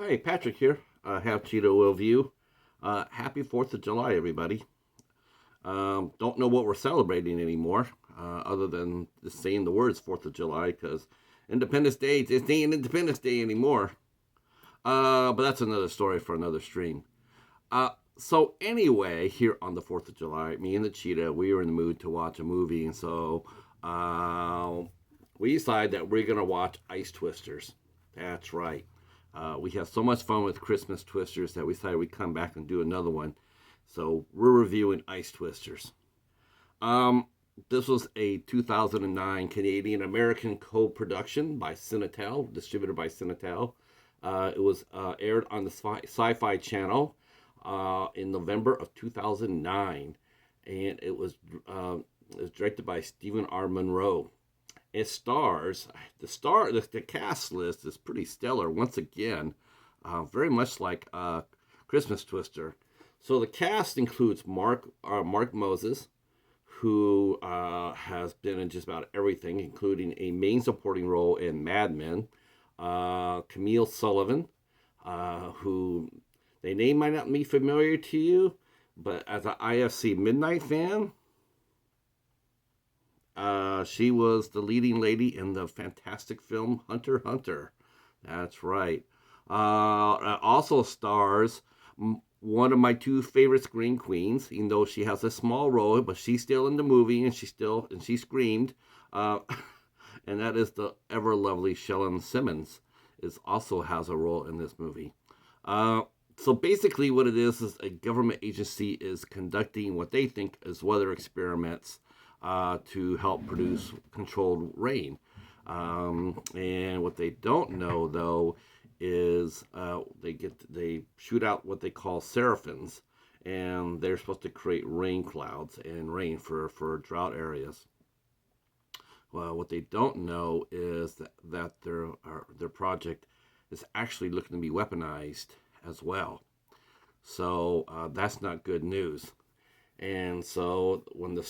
Hi, Patrick here. Have Cheetah will view. Happy 4th of July, everybody. Don't know what we're celebrating anymore, other than just saying the words 4th of July, because Independence Day, it ain't Independence Day anymore. But that's another story for another stream. So anyway, here on the 4th of July, me and the Cheetah, we were in the mood to watch a movie, and so we decided that we're going to watch Ice Twisters. That's right. We have so much fun with Christmas Twisters that we decided we'd come back and do another one. So we're reviewing Ice Twisters. Um, this was a 2009 Canadian American co-production by Cinetel, distributed by Cinetel. It was aired on the SYFY Channel in November of 2009, and it was directed by Stephen R. Monroe. It stars the cast list is pretty stellar once again, very much like Christmas Twister. So the cast includes Mark Moses, who has been in just about everything, including a main supporting role in Mad Men. Camille Sullivan, who the name might not be familiar to you, but as an IFC Midnight fan, she was the leading lady in the fantastic film Hunter x Hunter. That's right. Also stars one of my two favorite scream queens, even though she has a small role, but she's still in the movie and she screamed. Uh, and that is the ever lovely Chelan Simmons. Is also has a role in this movie. Uh, so basically, what it is a government agency is conducting what they think is weather experiments to help produce controlled rain. And what they don't know though is they shoot out what they call seraphins, and they're supposed to create rain clouds and rain for drought areas. Well, what they don't know is that their project is actually looking to be weaponized as well. So that's not good news. And so when the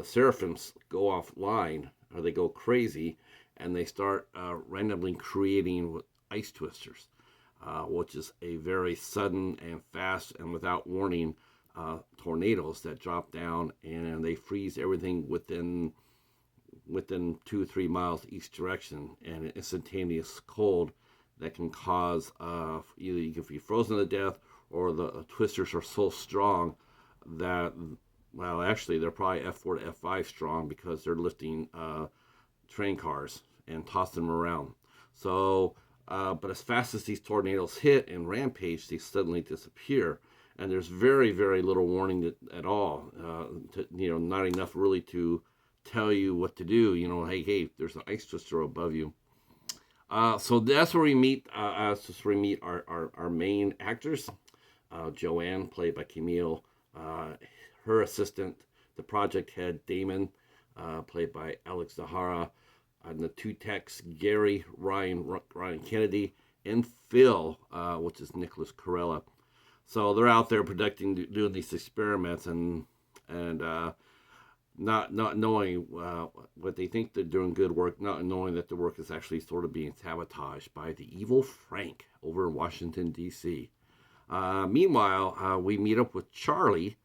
seraphims go offline or they go crazy, and they start randomly creating ice twisters, which is a very sudden and fast and without warning tornadoes that drop down and they freeze everything within 2 or 3 miles each direction, and an instantaneous cold that can cause either you can be frozen to death, or the twisters are so strong that, well, actually they're probably F4 to F5 strong because they're lifting train cars and tossing them around. So, but as fast as these tornadoes hit and rampage, they suddenly disappear, and there's very, very little warning at all. Not enough really to tell you what to do. Hey, there's an ice twister above you. So that's where we meet. That's where we meet our main actors. Joanne, played by Camille. Her assistant, the project head Damon, played by Alex Zahara. And the two techs, Gary, Ryan Kennedy, and Phil, which is Nicholas Corella. So they're out there doing these experiments, and not knowing what they think they're doing good work, not knowing that the work is actually sort of being sabotaged by the evil Frank over in Washington, D.C. Meanwhile, we meet up with Charlie,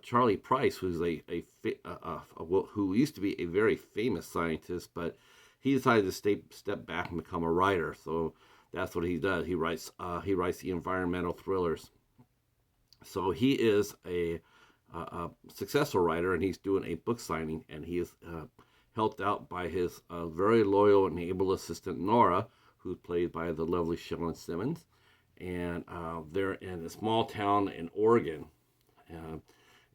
Charlie Price, who's who used to be a very famous scientist, but he decided to step back and become a writer. So that's what he does. He writes the environmental thrillers. So he is a successful writer, and he's doing a book signing, and he is helped out by his very loyal and able assistant Nora, who's played by the lovely Chelan Simmons. And they're in a small town in Oregon,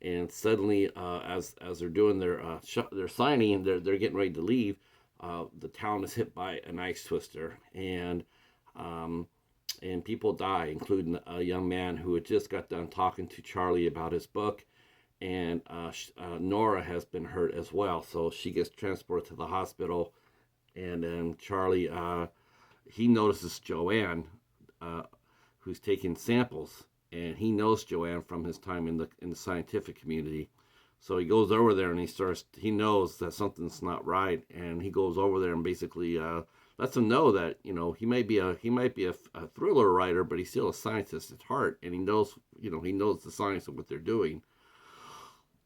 and suddenly, as they're doing their signing, they're getting ready to leave. The town is hit by an ice twister, and people die, including a young man who had just got done talking to Charlie about his book, and Nora has been hurt as well, so she gets transported to the hospital, and then Charlie he notices Joanne, who's taking samples, and he knows Joanne from his time in the scientific community. So he goes over there and he knows that something's not right, and he goes over there and basically lets him know that he might be a thriller writer, but he's still a scientist at heart, and he knows the science of what they're doing.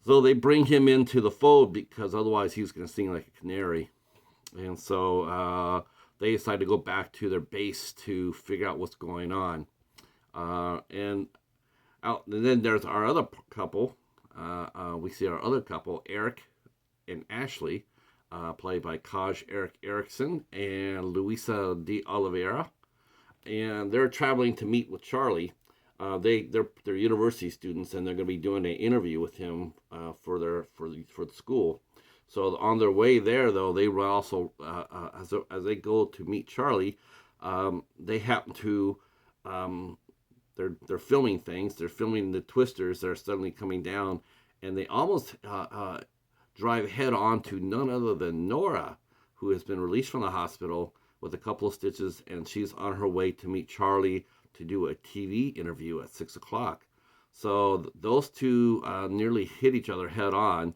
So they bring him into the fold because otherwise he's going to sing like a canary. And so they decide to go back to their base to figure out what's going on. And then there's our other couple. We see our other couple, Eric and Ashley, played by Kaj Eric Erickson and Luisa de Oliveira. And they're traveling to meet with Charlie. They're university students, and they're going to be doing an interview with him for the school. So on their way there, though, they will also as they go to meet Charlie, they happen to they're filming things. They're filming the twisters that are suddenly coming down, and they almost drive head on to none other than Nora, who has been released from the hospital with a couple of stitches, and she's on her way to meet Charlie to do a TV interview at 6 o'clock. So those two nearly hit each other head on.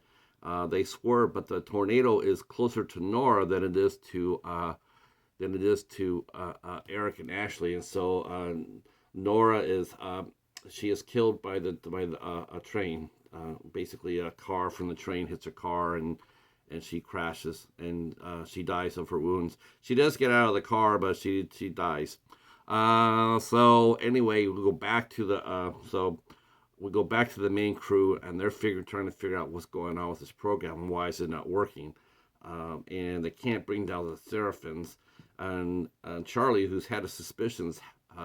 They swerve, but the tornado is closer to Nora than it is to Eric and Ashley, and so Nora she is killed by a train. Basically, a car from the train hits her car, and she crashes, and she dies of her wounds. She does get out of the car, but she dies. So anyway, we go back to the main crew, and they're trying to figure out what's going on with this program and why is it not working. And they can't bring down the Seraphins. And Charlie, who's had his suspicions,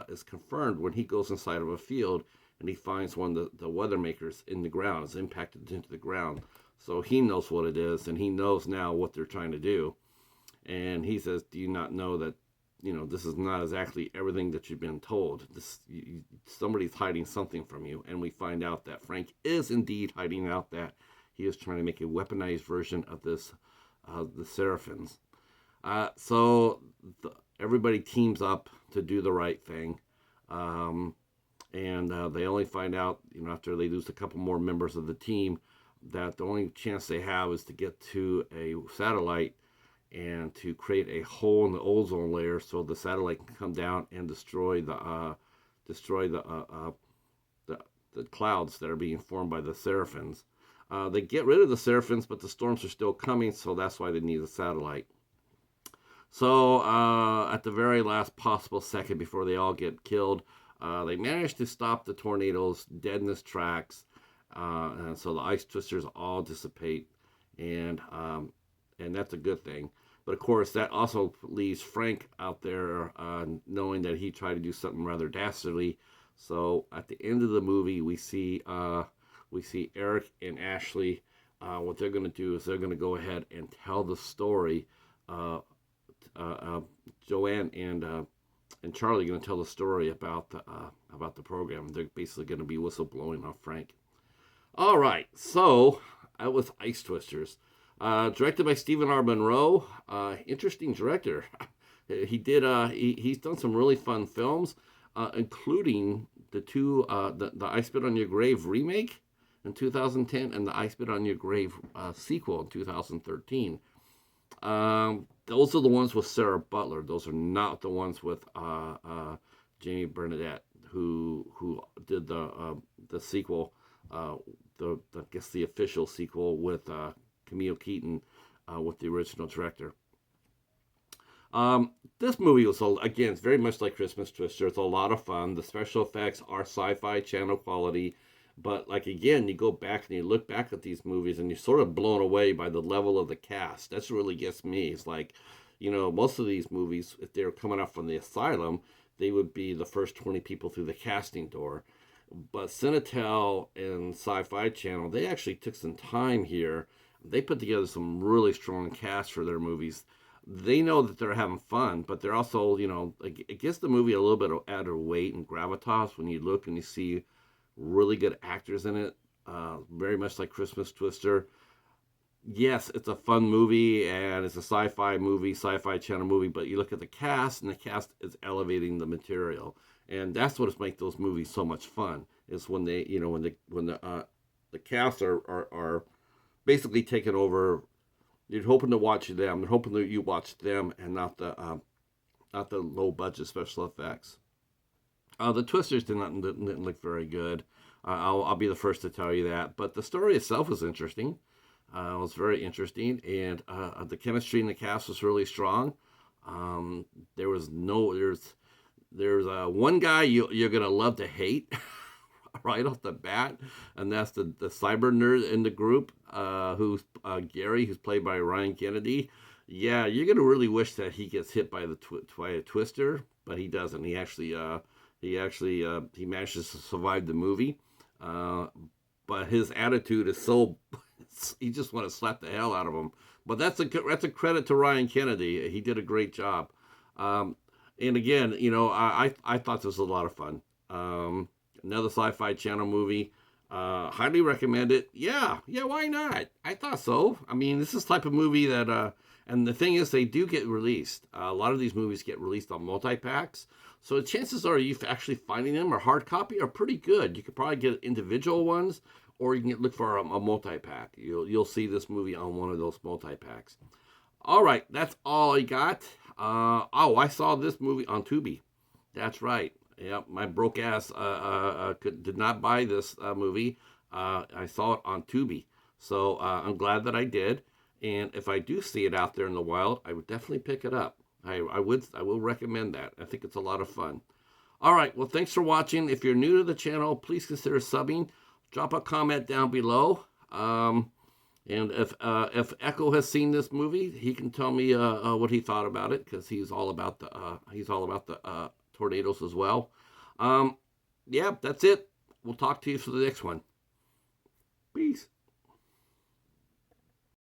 is confirmed when he goes inside of a field and he finds one of the weather makers in the ground. It's impacted into the ground. So he knows what it is, and he knows now what they're trying to do. And he says, do you not know that, this is not exactly everything that you've been told? Somebody's hiding something from you. And we find out that Frank is indeed hiding out that he is trying to make a weaponized version of the Seraphins. So everybody teams up to do the right thing. And they only find out, after they lose a couple more members of the team, that the only chance they have is to get to a satellite and to create a hole in the ozone layer so the satellite can come down and destroy the clouds that are being formed by the Seraphins. They get rid of the Seraphins, but the storms are still coming, so that's why they need a satellite. So at the very last possible second before they all get killed, they manage to stop the tornadoes dead in its tracks, and so the ice twisters all dissipate, and that's a good thing. But of course, that also leaves Frank out there, knowing that he tried to do something rather dastardly. So at the end of the movie, we see Eric and Ashley. What they're going to do is they're going to go ahead and tell the story. Joanne and Charlie are going to tell the story about the program. They're basically going to be whistleblowing on Frank. All right, so that was Ice Twisters, directed by Stephen R. Monroe. Interesting director. He's done some really fun films, including the I Spit on Your Grave remake in 2010 and the I Spit on Your Grave sequel in 2013. Those are the ones with Sarah Butler. Those are not the ones with Jamie Bernadette, who did the sequel, I guess the official sequel with Camille Keaton, with the original director. This movie was, again, it's very much like Christmas Twister. It's a lot of fun. The special effects are SYFY Channel quality. But, again, you go back and you look back at these movies and you're sort of blown away by the level of the cast. That's what really gets me. It's like, most of these movies, if they were coming out from the asylum, they would be the first 20 people through the casting door. But Cinetel and SYFY Channel, they actually took some time here. They put together some really strong casts for their movies. They know that they're having fun, but they're also, it gives the movie a little bit of added weight and gravitas when you look and you see really good actors in it, very much like Christmas Twister. Yes, it's a fun movie, and it's a sci-fi movie, SYFY Channel movie, but you look at the cast, and the cast is elevating the material. And that's what makes those movies so much fun, is when they, when the cast are basically taking over. You're hoping to watch them. They're hoping that you watch them and not the not the low budget special effects. The twisters didn't look very good. I'll be the first to tell you that. But the story itself was interesting. It was very interesting, and the chemistry in the cast was really strong. There was no there's one guy you're gonna love to hate right off the bat, and that's the cyber nerd in the group, who's Gary, who's played by Ryan Kennedy. Yeah, you're gonna really wish that he gets hit by a twister, but he doesn't. He manages to survive the movie, but his attitude is so you just want to slap the hell out of him. But that's a credit to Ryan Kennedy. He did a great job. And again, I thought this was a lot of fun. Another Sci-Fi Channel movie. Highly recommend it. Yeah, why not? I thought so. I mean, this is the type of movie that, and the thing is, they do get released. A lot of these movies get released on multi-packs. So the chances are you actually finding them or hard copy are pretty good. You could probably get individual ones, or you can look for a multi-pack. You'll see this movie on one of those multi-packs. All right, that's all I got. I saw this movie on TUBI. That's right. Yep, my broke ass did not buy this movie. I saw it on TUBI, so I'm glad that I did. And if I do see it out there in the wild, I would definitely pick it up. I will recommend that. I think it's a lot of fun. All right, well, thanks for watching. If you're new to the channel, please consider subbing. Drop a comment down below. And if Echo has seen this movie, he can tell me what he thought about it, because he's all about the tornadoes as well. Yeah, that's it. We'll talk to you for the next one.